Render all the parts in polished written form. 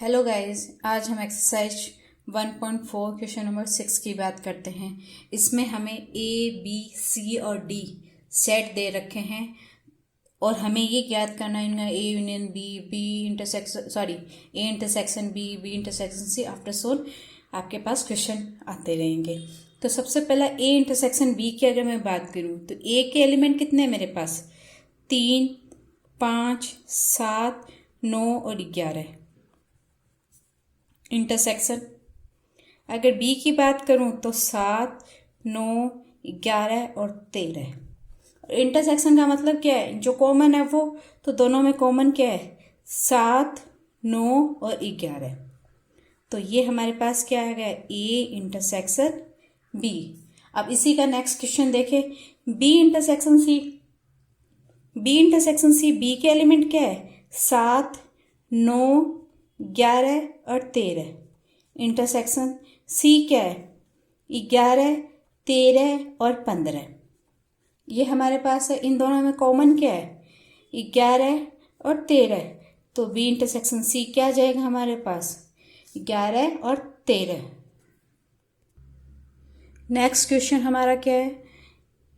Hello guys, आज हम exercise 1.4 question number 6 की बात करते हैं। इसमें हमें ए बी सी और डी सेट दे रखे हैं और हमें ये ज्ञात करना है इनका A union B, A intersection B intersection C after सोन आपके पास क्वेश्चन आते रहेंगे। तो सबसे पहला ए इंटरसेक्शन बी की अगर मैं बात करूँ तो ए के एलिमेंट कितने हैं मेरे पास? 3, 5, 7, 9 और 11। इंटरसेक्शन अगर बी की बात करूं तो 7, 9, 11 और 13। इंटरसेक्शन का मतलब क्या है? जो कॉमन है वो, तो दोनों में कॉमन क्या है? 7, 9 और 11। तो ये हमारे पास क्या आ गया? A intersection B. अब इसी का नेक्स्ट क्वेश्चन देखें, बी इंटरसेक्शन सी। बी के एलिमेंट क्या है? 7, 9, 11 और 13। इंटरसेक्शन सी क्या है? 11, 13 और 15। ये हमारे पास है। इन दोनों में कॉमन क्या है? 11 और 13। तो बी इंटरसेक्शन सी क्या आ जाएगा हमारे पास? 11 और 13। नेक्स्ट क्वेश्चन हमारा क्या है?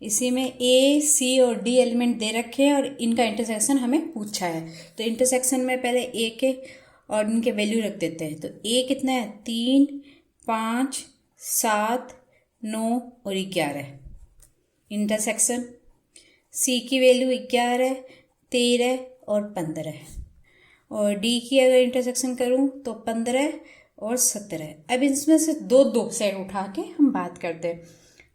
इसी में ए सी और डी एलिमेंट दे रखे हैं और इनका इंटरसेक्शन हमें पूछा है। तो इंटरसेक्शन में पहले ए के और इनके वैल्यू रख देते हैं। तो ए कितना है? 3, 5, 7, 9 और 11। इंटरसेक्शन सी की वैल्यू 11, 13 और 15। और डी की अगर इंटरसेक्शन करूं तो 15 और 17। अब इसमें से दो दो सेट उठा के हम बात करते हैं।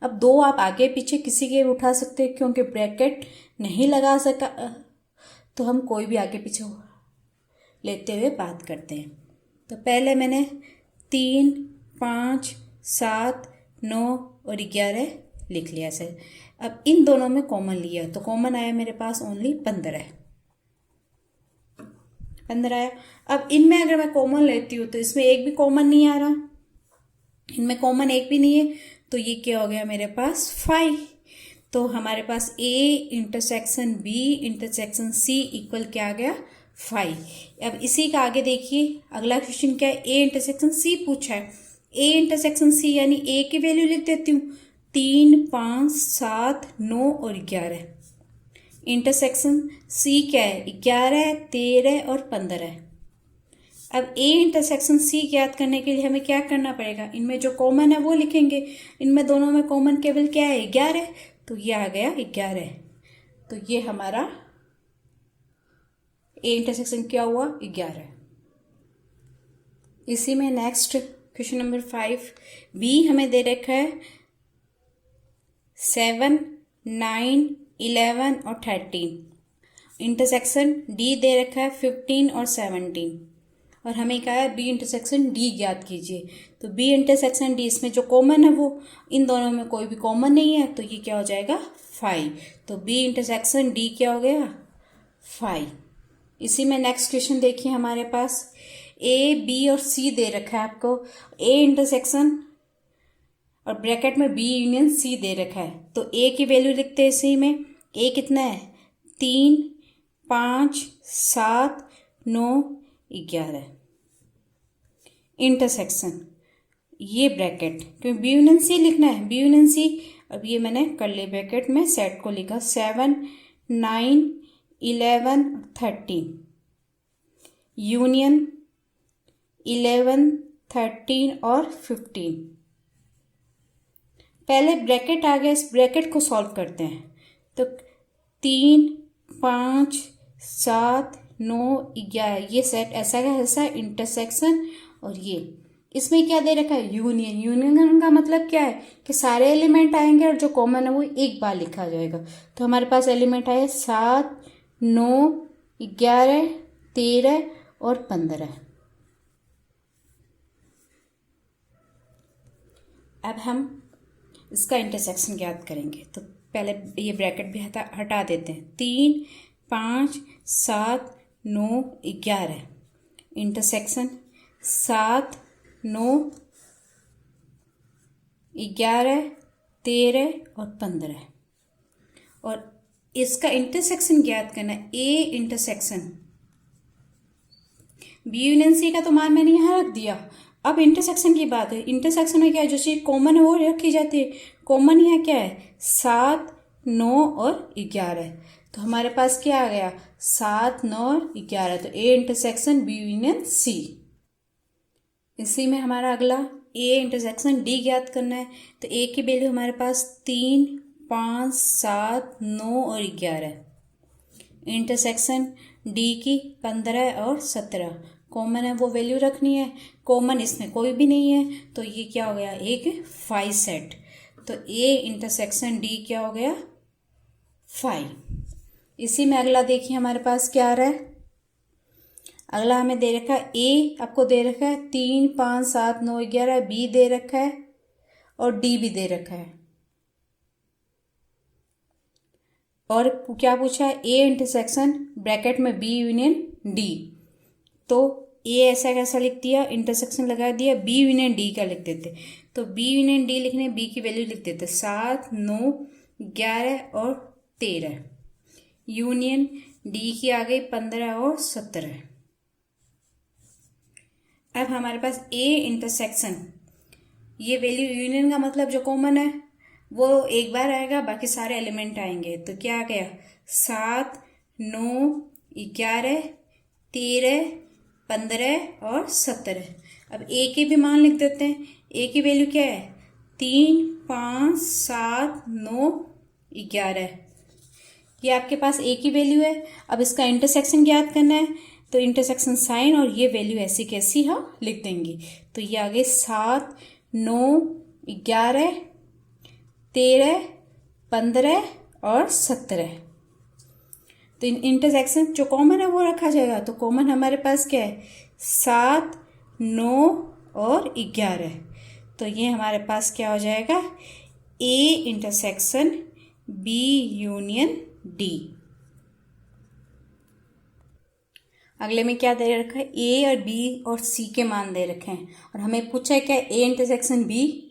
अब दो आप आगे पीछे किसी के भी उठा सकते हैं, क्योंकि ब्रैकेट नहीं लगा सका तो हम कोई भी आगे पीछे लेते हुए बात करते हैं। तो पहले मैंने 3, 5, 7, 9 और 11 लिख लिया सर। अब इन दोनों में कॉमन लिया तो कॉमन आया मेरे पास ओनली 15 आया। अब इनमें अगर मैं कॉमन लेती हूँ तो इसमें एक भी कॉमन नहीं आ रहा, इनमें कॉमन एक भी नहीं है, तो ये क्या हो गया मेरे पास? 5। तो हमारे पास A intersection B intersection C equal क्या आ गया? 5। अब इसी का आगे देखिए, अगला क्वेश्चन क्या है? ए इंटरसेक्शन सी पूछा है। ए इंटरसेक्शन सी यानी ए की वैल्यू लिख देती हूँ, 3, 5, 7, 9 और 11। इंटरसेक्शन सी क्या है? 11, 13 और 15। अब ए इंटरसेक्शन सी ज्ञात करने के लिए हमें क्या करना पड़ेगा? इनमें जो कॉमन है वो लिखेंगे। इनमें दोनों में कॉमन केवल क्या है? 11। तो ये आ गया 11। तो ये हमारा ए इंटरसेक्शन क्या हुआ? 11। इसी में नेक्स्ट क्वेश्चन नंबर 5 बी हमें दे रखा है 7, 9, 11 और 13। इंटरसेक्शन डी दे रखा है 15 और 17 और हमें कहा है बी इंटरसेक्शन डी ज्ञात कीजिए। तो बी इंटरसेक्शन डी, इसमें जो कॉमन है वो, इन दोनों में कोई भी कॉमन नहीं है, तो ये क्या हो जाएगा? 5। तो बी इंटरसेक्शन डी क्या हो गया? 5। इसी में नेक्स्ट क्वेश्चन देखिए, हमारे पास ए बी और सी दे रखा है आपको। ए इंटरसेक्शन और ब्रैकेट में बी यूनियन सी दे रखा है। तो ए की वैल्यू लिखते हैं इसी में। ए कितना है? 3, 5, 7, 9, 11। इंटरसेक्शन ये ब्रैकेट, क्योंकि बी यूनियन सी लिखना है, बी यूनियन सी। अब ये मैंने कर्ली ब्रैकेट में सेट को लिखा 7, 9, 11, 13। यूनियन 11, 13 और 15। पहले ब्रैकेट आ गया, इस ब्रैकेट को सॉल्व करते हैं। तो 3, 5, 7, 9, 11 ये सेट ऐसा का ऐसा इंटरसेक्शन। और ये इसमें क्या दे रखा है? यूनियन। यूनियन का मतलब क्या है कि सारे एलिमेंट आएंगे और जो कॉमन है वो एक बार लिखा जाएगा। तो हमारे पास एलिमेंट आए 7, 9, 11, 13 और 15। अब हम इसका इंटरसेक्शन ज्ञात करेंगे। तो पहले ये ब्रैकेट भी हटा देते हैं। 3, 5, 7, 9, 11। इंटरसेक्शन 7, 9, 11, 13 और 15। और इसका इंटरसेक्शन ज्ञात करना है। A intersection B union C का तो मान मैंने यहाँ रख दिया। अब इंटरसेक्शन की बात है। इंटरसेक्शन में क्या है, जो चीज़ कॉमन है वो रखी जाती है। कॉमन यहाँ क्या है, 7, 9 और 11। तो हमारे पास क्या आ गया, 7, 9 और 11। तो A intersection B union C. इसी में हमारा अगला ए इंटरसेक्शन डी ज्ञात करना है। तो ए की वैल्यू हमारे पास 3, 5, 7, 9 और 11। इंटरसेक्शन डी की 15 और 17। कॉमन है वो वैल्यू रखनी है। कॉमन इसमें कोई भी नहीं है, तो ये क्या हो गया, एक 5 सेट। तो ए इंटरसेक्शन डी क्या हो गया, 5। इसी में अगला देखिए हमारे पास क्या आ रहा है। अगला हमें दे रखा है, ए आपको दे रखा है 3, 5, 7, 9, 11। बी दे रखा है और डी भी दे रखा है। और क्या पूछा है, ए इंटरसेक्शन ब्रैकेट में बी यूनियन डी। तो ए ऐसा कैसा लिख दिया, इंटरसेक्शन लगा दिया, बी यूनियन डी का लिख देते। तो बी यूनियन डी लिखने, बी की वैल्यू लिख देते 7, 9, 11 और 13। यूनियन डी की आ गई 15 और 17। अब हमारे पास ए इंटरसेक्शन, ये वैल्यू यूनियन का मतलब जो कॉमन है वो एक बार आएगा, बाकी सारे एलिमेंट आएंगे। तो क्या आ गया, 7, 9, 11, 13, 15 और 17। अब ए के भी मान लिख देते हैं। ए की वैल्यू क्या है, 3, 5, 7, 9, 11। ये आपके पास ए की वैल्यू है। अब इसका इंटरसेक्शन ज्ञात करना है, तो इंटरसेक्शन साइन और ये वैल्यू ऐसी कैसी हम लिख देंगे। तो ये आ गए 7, 9, 11, 13, 15 और 17। तो इंटरसेक्शन जो कॉमन है वो रखा जाएगा। तो कॉमन हमारे पास क्या है, 7, 9 और 11। तो ये हमारे पास क्या हो जाएगा, A intersection B union D. अगले में क्या दे रखा है, ए और बी और सी के मान दे रखे हैं और हमें पूछा है क्या, A intersection B.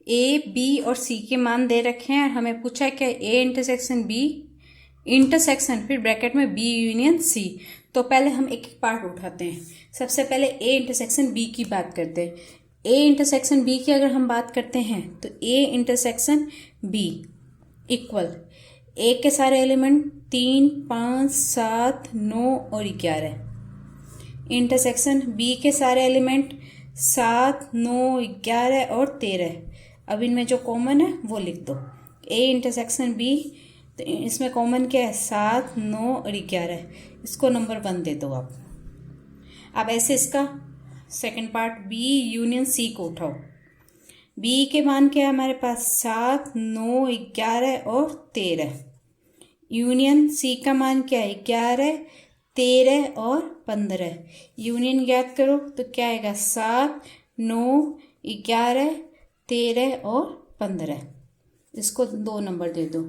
A, B और सी के मान दे रखे हैं और हमें पूछा है क्या, ए इंटरसेक्शन बी इंटरसेक्शन फिर ब्रैकेट में बी यूनियन सी। तो पहले हम एक एक पार्ट उठाते हैं। सबसे पहले ए इंटरसेक्शन बी की बात करते हैं। ए इंटरसेक्शन बी की अगर हम बात करते हैं तो ए इंटरसेक्शन बी इक्वल ए के सारे एलिमेंट 3, 5, 7, 9 और 11। इंटरसेक्शन बी के सारे एलिमेंट 7, 9, 11 और 13। अब इनमें जो कॉमन है वो लिख दो। ए इंटरसेक्शन बी, तो इसमें कॉमन क्या है, 7, 9 और 11। इसको नंबर 1 दे दो आप। अब ऐसे इसका second part B union C को उठाओ। बी के मान क्या है हमारे पास, 7, 9, 11 और 13। यूनियन सी का मान क्या है, 11, 13 और 15। यूनियन ज्ञात करो तो क्या आएगा, 7, 9, 11, 13 और 15। इसको 2 नंबर दे दो।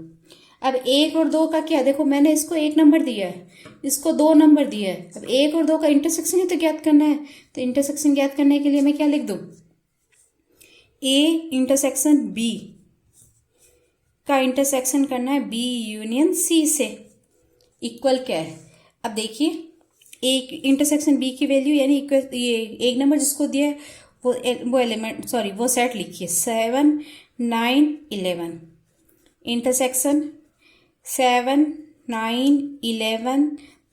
अब 1 और 2 का क्या, देखो मैंने इसको 1 नंबर दिया है, इसको 2 नंबर दिया है। अब 1 और 2 का इंटरसेक्शन ही तो ज्ञात करना है। तो इंटरसेक्शन ज्ञात करने के लिए मैं क्या लिख दूं, ए इंटरसेक्शन बी का इंटरसेक्शन करना है बी यूनियन सी से। इक्वल क्या है, अब देखिए एक इंटरसेक्शन बी की वैल्यू यानी ये 1 नंबर जिसको दिया है वो एलिमेंट वो सेट लिखिए 7, 9, 11। इंटरसेक्शन 7, 9, 11,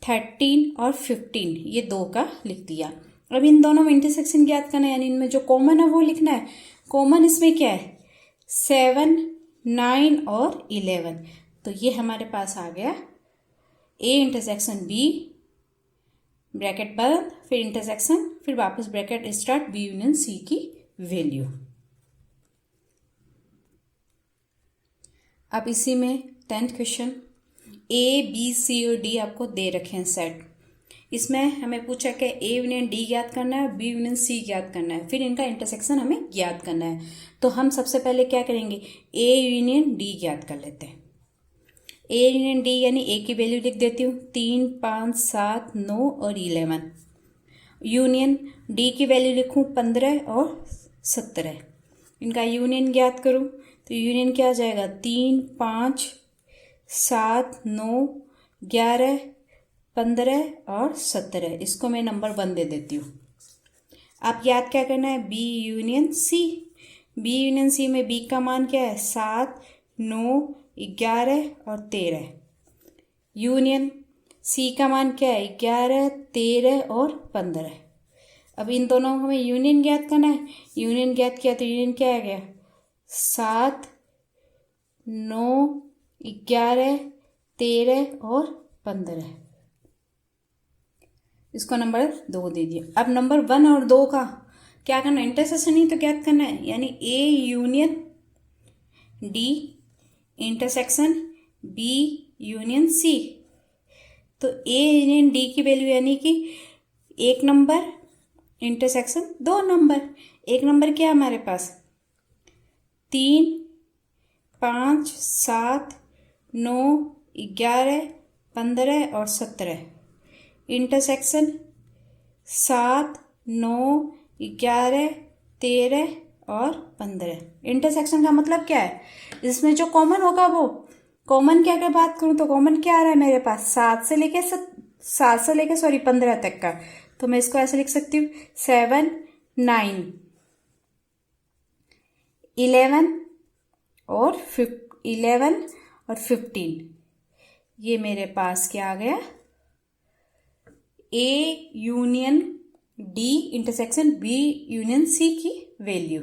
13 और 15, ये 2 का लिख दिया। अब इन दोनों में इंटरसेक्शन ज्ञात करना है, यानी इनमें जो कॉमन है वो लिखना है। कॉमन इसमें क्या है, 7, 9 और 11। तो ये हमारे पास आ गया ए इंटरसेक्शन बी, ब्रैकेट बंद, फिर इंटरसेक्शन, फिर वापस bracket start, B union C की वैल्यू। अब इसी में 10th question, A B C और डी आपको दे रखे हैं सेट। इसमें हमें पूछा कि ए यूनियन डी ज्ञात करना है और बी यूनियन सी ज्ञात करना है, फिर इनका इंटरसेक्शन हमें ज्ञात करना है। तो हम सबसे पहले क्या करेंगे, ए यूनियन डी ज्ञात कर लेते हैं। ए यूनियन डी यानी ए की वैल्यू लिख देती हूँ 3, 5, 7, 9 और 11। यूनियन डी की वैल्यू लिखूँ 15 और 17। इनका यूनियन ज्ञात करूँ तो यूनियन क्या आ जाएगा, 3, 5, 7, 9, 11, 15 और 17। इसको मैं नंबर 1 दे देती हूँ। आप याद क्या करना है, B union C. B union C में बी का मान क्या है, 7, 9, 11 और 13। यूनियन सी का मान क्या है, 11, 13 और 15। अब इन दोनों को हमें यूनियन ज्ञात करना है। यूनियन ज्ञात किया तो यूनियन क्या आ गया, 7, 9, 11, 13 और 15। इसको नंबर 2 दे दिया। अब नंबर 1 और 2 का क्या करना है, इंटरसेक्शन ही तो ज्ञात करना है, यानी A union D intersection B union C. तो ए यूनियन डी की वैल्यू यानी कि 1 नंबर इंटरसेक्शन 2 नंबर। 1 नंबर क्या है हमारे पास, 3, 5, 7, 9, 11, 15 और 17। इंटरसेक्शन 7, 9, 11, 13 और 15। इंटरसेक्शन का मतलब क्या है, इसमें जो कॉमन होगा वो कॉमन क्या, अगर बात करूं तो कॉमन क्या आ रहा है मेरे पास, 7 से लेके 15 तक का। तो मैं इसको ऐसे लिख सकती हूँ, 7, 9, 11 और 15। ये मेरे पास क्या आ गया, A union D intersection B union C की वैल्यू।